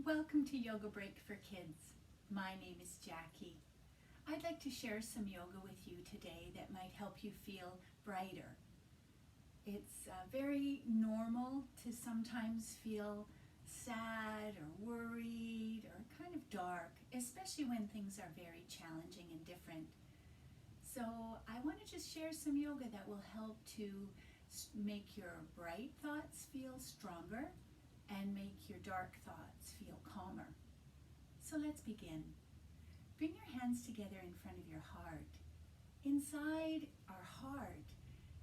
Welcome to Yoga Break for Kids. My name is Jackie. I'd like to share some yoga with you today that might help you feel brighter. It's very normal to sometimes feel sad or worried or kind of dark, especially when things are very challenging and different. So I want to just share some yoga that will help to make your bright thoughts feel stronger and make your dark thoughts feel calmer. So let's begin. Bring your hands together in front of your heart. Inside our heart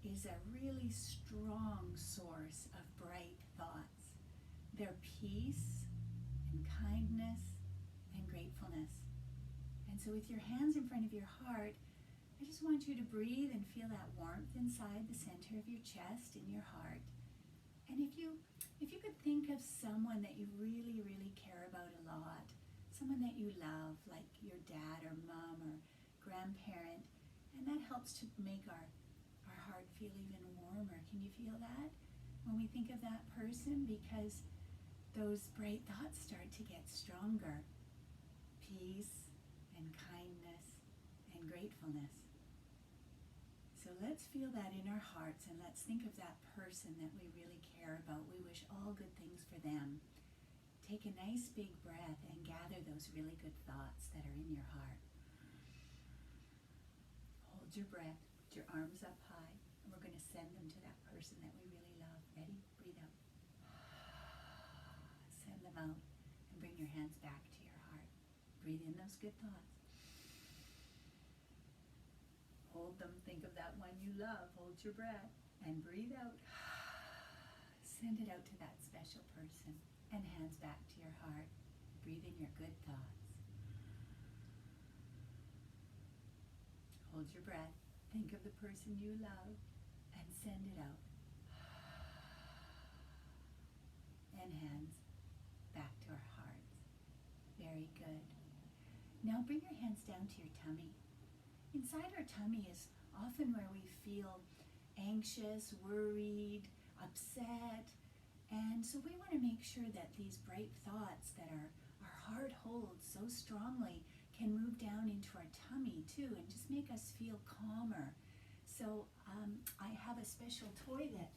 is a really strong source of bright thoughts. They're peace and kindness and gratefulness. And so with your hands in front of your heart, I just want you to breathe and feel that warmth inside the center of your chest in your heart. And if you could think of someone that you really, really care about a lot, someone that you love, like your dad or mom or grandparent, and that helps to make our heart feel even warmer. Can you feel that when we think of that person? Because those bright thoughts start to get stronger. Peace and kindness and gratefulness. So let's feel that in our hearts, and let's think of that person that we really care about. We wish all good things for them. Take a nice big breath and gather those really good thoughts that are in your heart. Hold your breath, put your arms up high, and we're going to send them to that person that we really love. Ready? Breathe out. Send them out, and bring your hands back to your heart. Breathe in those good thoughts. Hold them, think of that one you love, hold your breath, and breathe out. Send it out to that special person, and hands back to your heart. Breathe in your good thoughts. Hold your breath, think of the person you love, and send it out. And hands back to our hearts. Very good. Now bring your hands down to your tummy. Inside our tummy is often where we feel anxious, worried, upset. And so we want to make sure that these bright thoughts that our heart holds so strongly can move down into our tummy too and just make us feel calmer. So I have a special toy that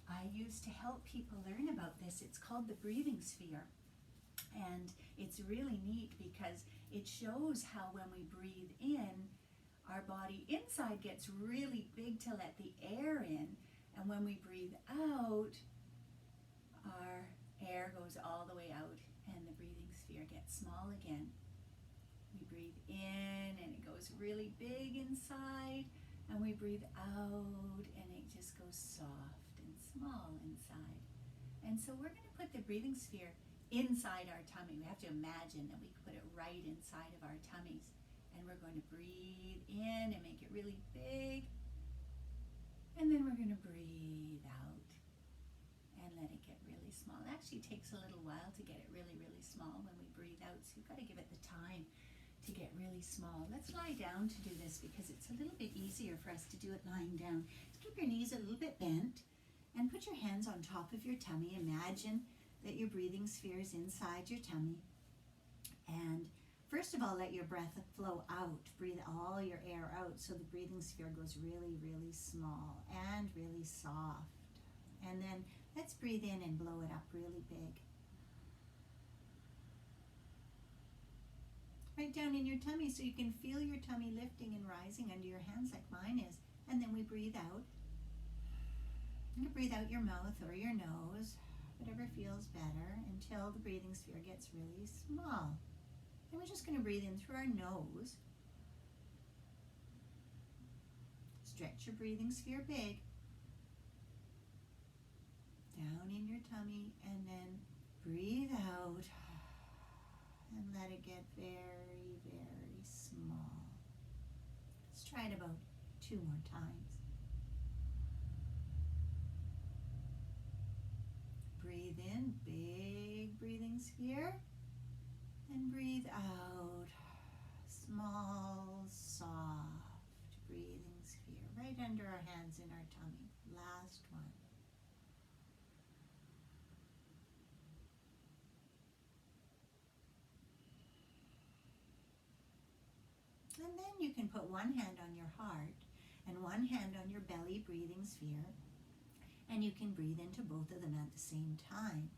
I use to help people learn about this. It's called the breathing sphere. And it's really neat because it shows how when we breathe in, our body inside gets really big to let the air in, and when we breathe out, our air goes all the way out and the breathing sphere gets small again. We breathe in and it goes really big inside, and we breathe out and it just goes soft and small inside. And so we're going to put the breathing sphere inside our tummy. We have to imagine that we put it right inside of our tummies. And we're going to breathe in and make it really big. And then we're going to breathe out and let it get really small. It actually takes a little while to get it really, really small when we breathe out. So you've got to give it the time to get really small. Let's lie down to do this because it's a little bit easier for us to do it lying down. So keep your knees a little bit bent and put your hands on top of your tummy. Imagine that your breathing sphere is inside your tummy. And first of all, let your breath flow out. Breathe all your air out so the breathing sphere goes really, really small and really soft. And then let's breathe in and blow it up really big. Right down in your tummy so you can feel your tummy lifting and rising under your hands like mine is. And then we breathe out. You can breathe out your mouth or your nose, whatever feels better, until the breathing sphere gets really small. And we're just going to breathe in through our nose. Stretch your breathing sphere big. Down in your tummy, and then breathe out. And let it get very, very small. Let's try it about 2 more times. Breathe in, big breathing sphere. And breathe out, small, soft breathing sphere, right under our hands in our tummy. Last one. . 1 And then you can put one hand on your heart and one hand on your belly breathing sphere, and you can breathe into both of them at the same time.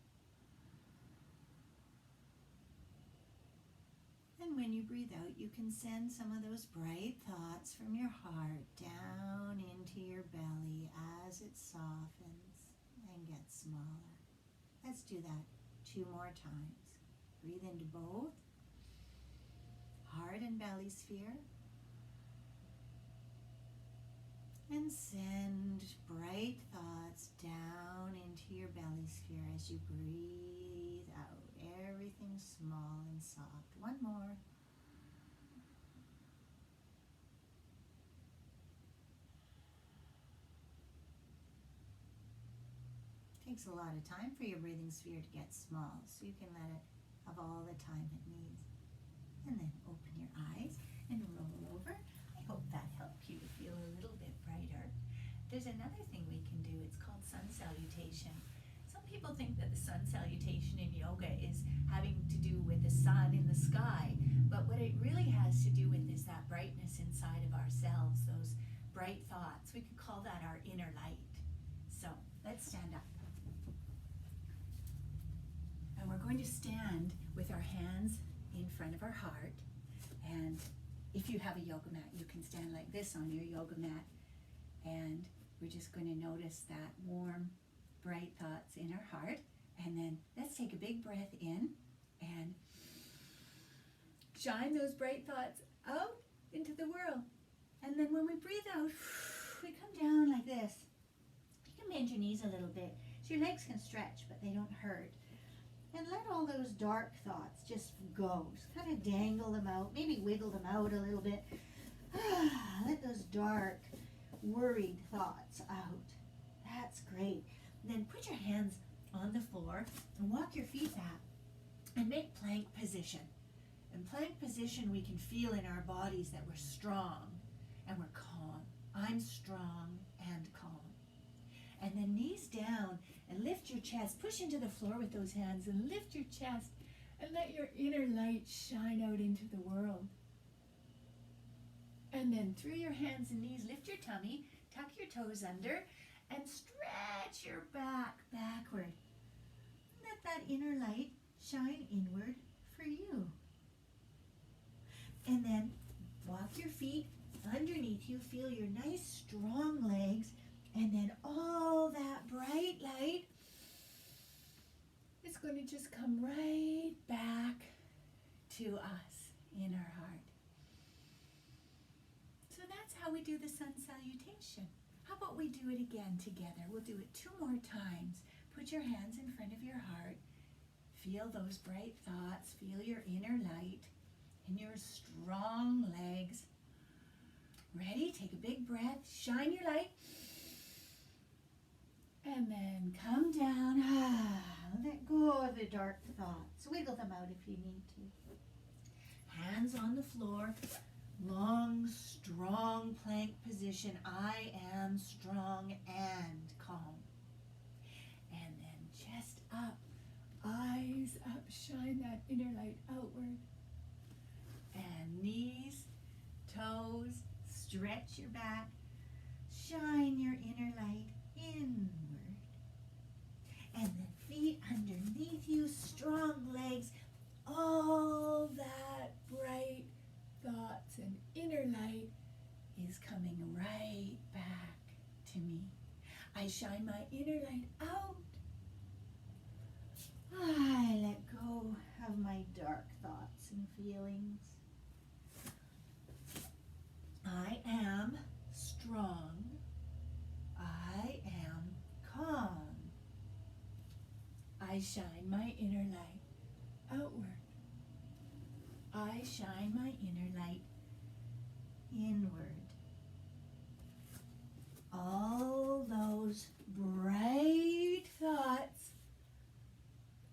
And when you breathe out, you can send some of those bright thoughts from your heart down into your belly as it softens and gets smaller. Let's do that 2 more times. Breathe into both heart and belly sphere. And send bright thoughts down into your belly sphere as you breathe out. Everything small and soft. One more. Takes a lot of time for your breathing sphere to get small, so you can let it have all the time it needs. And then open your eyes and roll over. I hope that helped you to feel a little bit brighter. There's another thing we can do. It's called sun salutation. Some people think that the sun salutation in yoga is having to do with the sun in the sky, but what it really has to do with is that brightness inside of ourselves, those bright thoughts. We could call that our inner light. So let's stand up. And we're going to stand with our hands in front of our heart. And if you have a yoga mat, you can stand like this on your yoga mat. And we're just going to notice that warm, bright thoughts in our heart. And then let's take a big breath in and shine those bright thoughts out into the world. And then when we breathe out, we come down like this. You can bend your knees a little bit so your legs can stretch, but they don't hurt. And let all those dark thoughts just go. Just kind of dangle them out, maybe wiggle them out a little bit. Let those dark, worried thoughts out. That's great. Then put your hands on the floor and walk your feet back and make plank position. In plank position, we can feel in our bodies that we're strong and we're calm. I'm strong and calm. And then knees down and lift your chest. Push into the floor with those hands and lift your chest and let your inner light shine out into the world. And then through your hands and knees, lift your tummy, tuck your toes under, and stretch your back backward. Let that inner light shine inward for you. And then walk your feet underneath you. Feel your nice strong legs. And then all that bright light is going to just come right back to us in our heart. So that's how we do the sun salutation. How about we do it again together? We'll do it 2 more times. Put your hands in front of your heart. Feel those bright thoughts. Feel your inner light and your strong legs. Ready? Take a big breath. Shine your light. And then come down. Let go of the dark thoughts. Wiggle them out if you need to. Hands on the floor. Long, strong plank position. I am strong and calm. And then chest up. Eyes up. Shine that inner light outward. And knees, toes. Stretch your back. Shine your inner light inward. And then feet underneath you, strong legs, all that bright thoughts and inner light is coming right back to me. I shine my inner light out. I let go of my dark thoughts and feelings. I am strong. I am calm. I shine my inner light outward. I shine my inner light inward. All those bright thoughts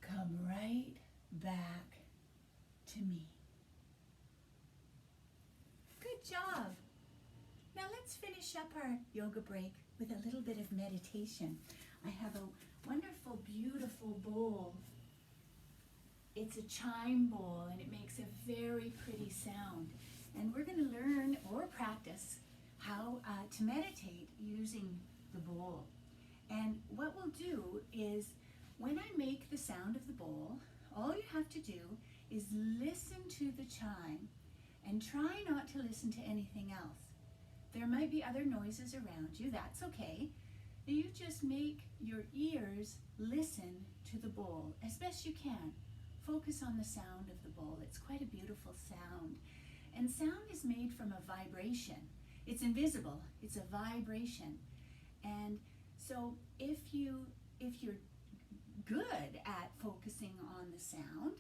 come right back to me. Good job. Now let's finish up our yoga break with a little bit of meditation. I have a wonderful, beautiful bowl. It's a chime bowl and it makes a very pretty sound. And we're going to learn or practice how to meditate using the bowl. And what we'll do is, when I make the sound of the bowl, all you have to do is listen to the chime and try not to listen to anything else. There might be other noises around you, that's okay. You just make your ears listen to the bowl as best you can. Focus on the sound of the bowl. It's quite a beautiful sound. And sound is made from a vibration. It's invisible, it's a vibration. And so if you're good at focusing on the sound,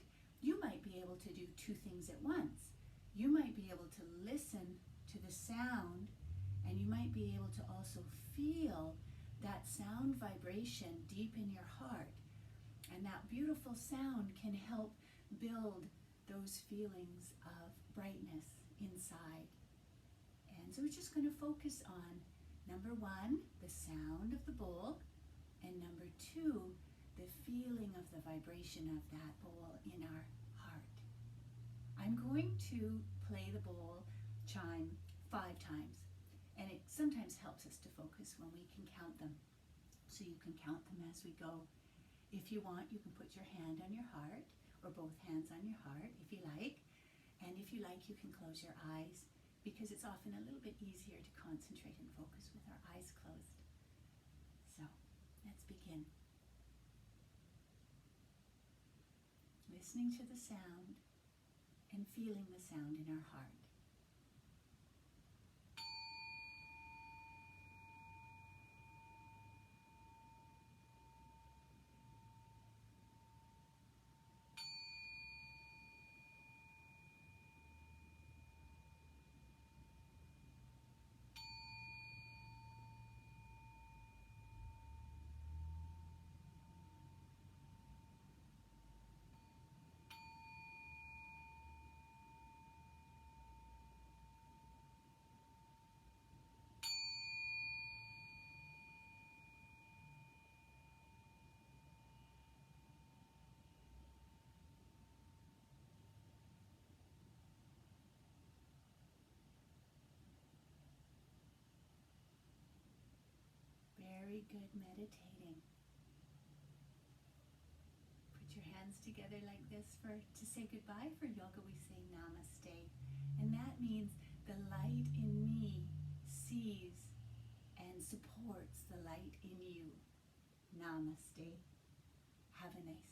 you might be able to do two things at once. You might be able to listen to the sound, and you might be able to also feel that sound vibration deep in your heart. And that beautiful sound can help build those feelings of brightness inside. And so we're just going to focus on, number one, the sound of the bowl, and number two, the feeling of the vibration of that bowl in our heart. I'm going to play the bowl chime 5 times, and it sometimes helps us to focus when we can count them. So you can count them as we go. If you want, you can put your hand on your heart, or both hands on your heart if you like. And if you like, you can close your eyes, because it's often a little bit easier to concentrate and focus with our eyes closed. So let's begin. Listening to the sound and feeling the sound in our heart. Very good meditating. Put your hands together like this to say goodbye. For yoga, we say namaste. And that means the light in me sees and supports the light in you. Namaste. Have a nice